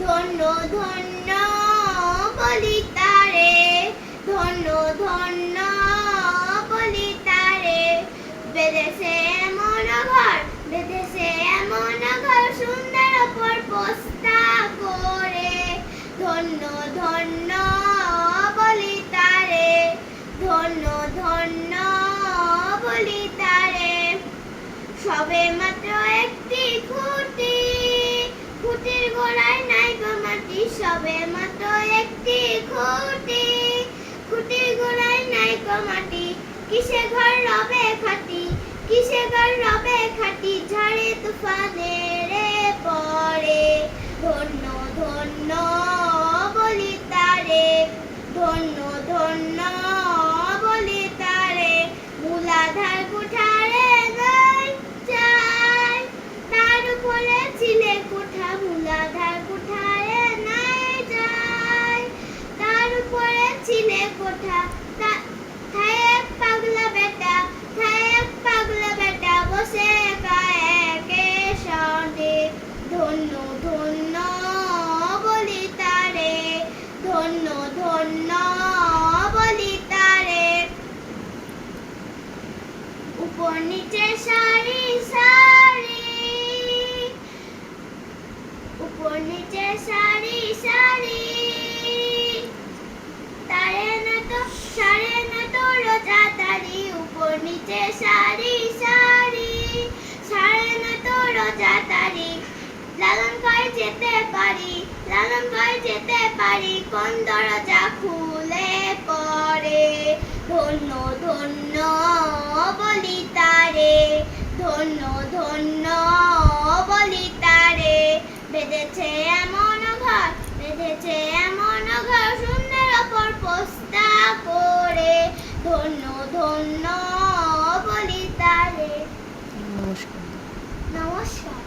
ধন্য ধন্য বলি তারে, ধন্য ধন্য বলি তারে। বেঁধেছে এমন ঘর, বেঁধেছে এমন ঘর, সুন্দর অপর পোস্তা করে। ধন্য ধন্য বলি তারে, ধন্য ধন্য বলি তারে। সবে মাত্র একটি খুঁটি, খুঁটির গোড়ায় নাই গো মাটি। সবে মাত্র একটি খুঁটি, খুঁটির গোড়ায় নাই গো মাটি। কিসে ঘর রবে খাটি, কিসে ঘর রবে খাটি, ঝড়ে তুফানে রে পড়ে। ধন্য ধন্য বলি তারে, ধন্য ধন্য বলি তারে। মূলাধার কুঠারে নাই যায়, তার উপরে ছিলে কোঠা। মূলাধার কুঠারে নাই যায়, তার উপরে ছিলে কোঠা। থায় এক পাগলা বেটা, থায় এক পাগলা বেটা, বসে একা একে সঙ্গে। ধন্য ধন্য বলি তারে, ধন্য ধন্য বলি তারে। উপর নিচে সারি সারি, উপর নিচে সারি সারি, তারে না তো সারে না তো রোজা তারি। উপর নিচে সারি সারি, সারে না তো রোজা তারি। লালন করে যেতে পারি, লালন করে যেতে পারি, কোন দরজা খুলে পড়ে। ধন্য ধন্য বলি তারে, ধন্য ধন্য বলি তারে। বেঁধেছে এমন ঘর, বেঁধেছে এমন ঘর, সুন্দর অপর পোস্তা করে। ধন্য ধন্য বলি তারে। নমস্কার। নমস্কার।